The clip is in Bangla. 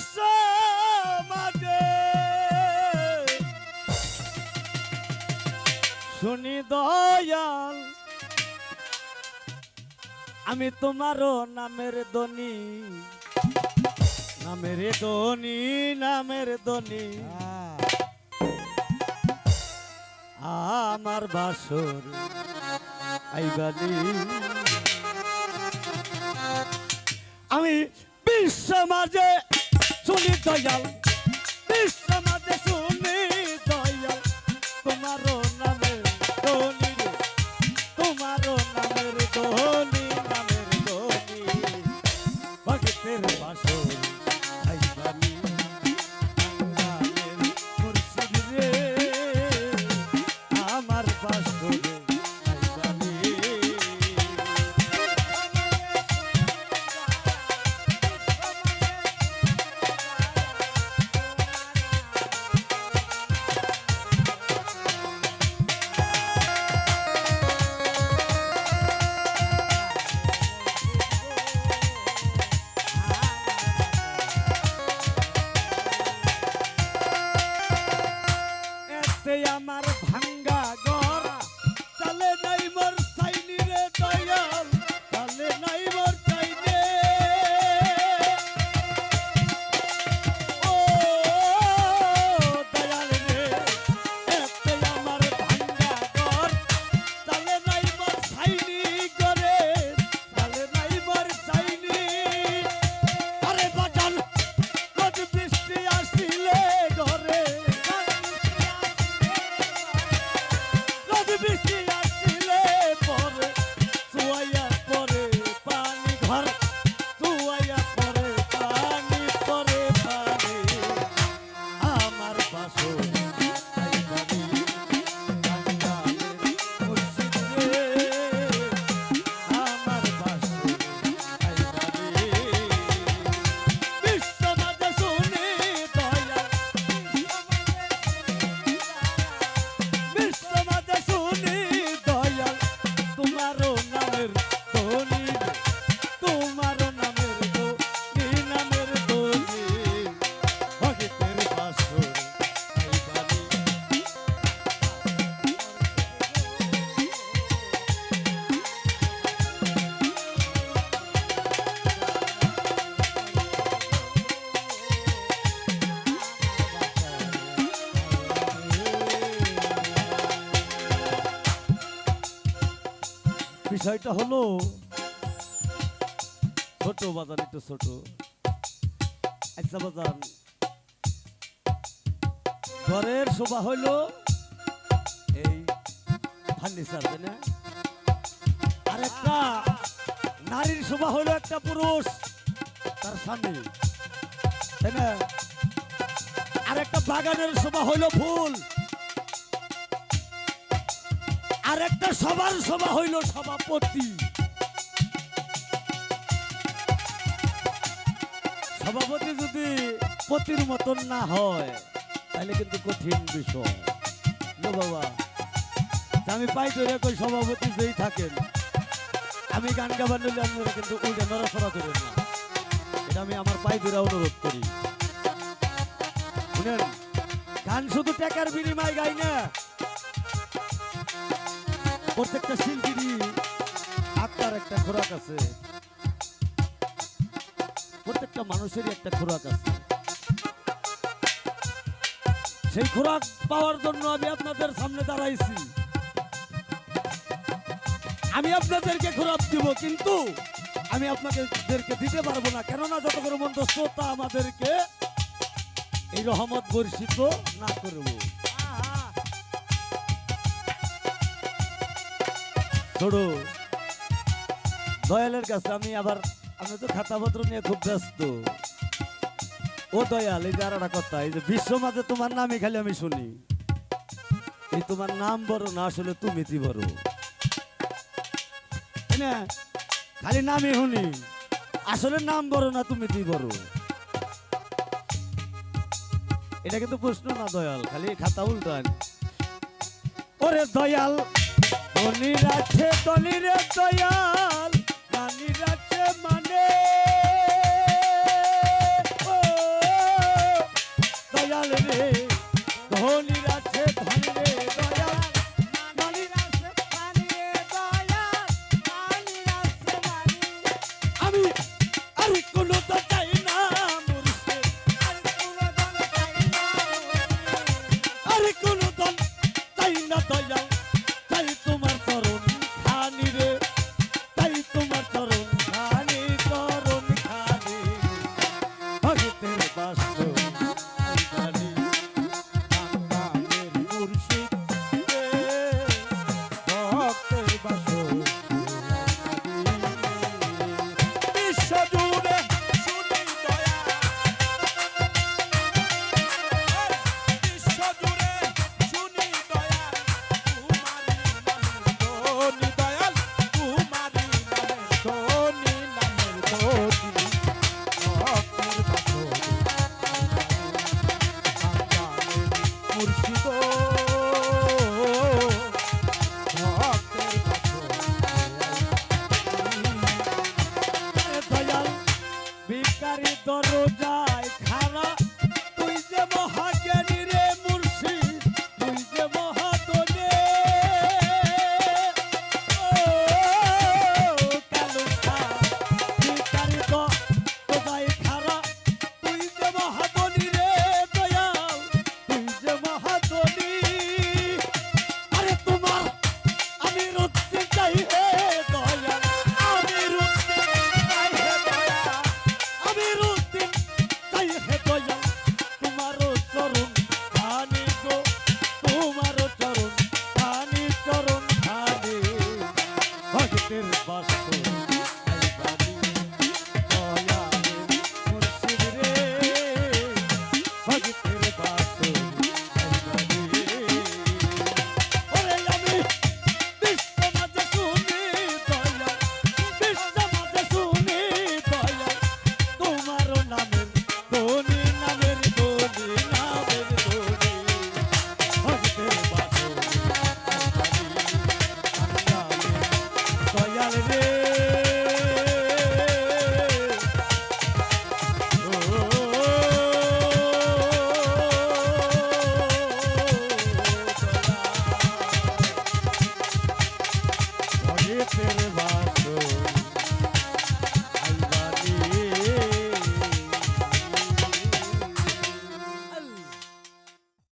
বিশ্ব মাঝে শুনি দয়াল আমি তোমারও নামের ধ্বনি নামের ধ্বনি নামের ধ্বনি আমার বাসর আইবালি আমি বিশ্ব মাঝে শুনি দয়াল বিশ্ব মাঝে শুনি দয়াল তোমারও নামের ধ্বনি তোমারও নামের ধ্বনি নামের ধ্বনি ভক্তের বাসর আইবালি আঙ্গালের মুর্শিদ রে আমার বাসর আমার ভাঙ্গা ঘর চলে নাই মোর চাইনি রে দয়াল চলে নাই মোর চাইনে ও দয়াল রে এতে আমার ভাঙ্গা ঘর চলে নাই মোর চাইনি করে চলে নাই মোর চাইনি আরে বাজান কত বৃষ্টি আসিলে ঘরে বৃষ্টি আসিলে পরে চুয়াইয়া পরে পানি ঘর চুয়াইয়া পরে পানি পরে পানি আমার বাসর আইবালি আঙ্গালের মুর্শিদ রে আমার বাসর আইবালি বিশ্ব মাঝে শুনি দয়াল বিশ্ব মাঝে শুনি দয়াল তোমারও নামের ধ্বনি তোমারও নামের ধ্বনি নামের ধ্বনি ভক্তের বাসর আইবালি বিষয়টা হলো ছোট বাজার একটু ছোট আচ্ছা বাজার ঘরের শোভা হইলো এই ফার্নিচার তাই না আর একটা নারীর শোভা হইলো একটা পুরুষ তার স্বামী তাই না আর একটা বাগানের শোভা হইলো ফুল আর একটা সবার সভা হইল সভাপতি সভাপতি যদি পতির মতন না হয় তাহলে কিন্তু কঠিন বিষয় বাবা আমি পাই ধরে কই সভাপতি যেই থাকেন আমি গান গাবার নিলে আপনারা কিন্তু উল্টে নড়াচড়া করেন না এটা আমি আমার পাই ধরে অনুরোধ করি শুনেন গান শুধু টাকার বিনিময় গাই না প্রত্যেকটা শিল্পীরই আত্মার একটা খোরাক আছে প্রত্যেকটা মানুষেরই একটা খোরাক আছে সেই খোরাক পাওয়ার জন্য আমি আপনাদের সামনে দাঁড়াইছি আমি আপনাদেরকে খোরাক দিব কিন্তু আমি আপনাদেরকে দিতে পারবো না কেননা যতক্ষণ পর্যন্ত শ্রোতা আমাদেরকে এই রহমত বর্ষিত না করবো ছোড়ো দয়ালের কাছে আমি তো খাতাপত্র নিয়ে খুব ব্যস্ত ও দয়াল এই যে আর একটা কথা এই যে বিশ্ব মাঝে তোমার নামই খালি আমি শুনি এই তোমার নাম বড় না আসলে তুমি তি বড় না খালি নামই শুনি আসলে নাম বড় না তুমি তি বড় এটা কিন্তু প্রশ্ন না দয়াল খালি খাতা উল্টান ওরে দয়াল ধনী রাখছে ধনী রে দয়াল রানী রাখছে মানে ও আমি আর কোনো তো চাই না মুর্শিদ, আর কোনো দল চাই না দয়াল, তাই তোমার চরণ খানি রে, তাই তোমার চরণ খানি, চরণ খানি ভগতের বাসর খানি কাঙ্গালের মুর্শিদ রে, ভক্তের বাসর বিশ্বজুড়ে শুনি দয়া, বিশ্বজুড়ে শুনি দয়াল, তোমারি নামের ধ্বনি দয়াল, তোমারি নামের ধ্বনি, নামের ধ্বনি ভক্তের বাসর কাঙ্গালের মুর্শিদ, ভক্তের বাসর দয়াল ভিখারি দরজায় খাড়া, তুই যে মহাজ্ঞানী রে মুর্শিদ, তুই যে মহাদনে, ও কালুসা ভিখারি দরজায় খাড়া, তুই যে মহাদনী রে দয়াল, তুই যে মহাদনী, আরে তোমার আমি রুচতে চাই হে দয়াল, আমি রুচতে চাই হে দয়াল, আমি রুচতে চাই হে দয়াল, তোমারও চরণ খানি গো, তোমারও চরণ খানি, চরণ খানি ভক্তের বাসর খাইবানি, দয়ালের মুর্শিদ রে, ভক্তের বাসর খাইবানি। ওরে আমি বিশ্ব মাঝে শুনি দয়াল, বিশ্ব মাঝে শুনি দয়াল, তোমার নামের ধ্বনি, নামের ধ্বনি, নামের ধ্বনি ভক্তের বাসর খাইবানি কাঙ্গালের দয়াল রে, ও দয়াল ভগতের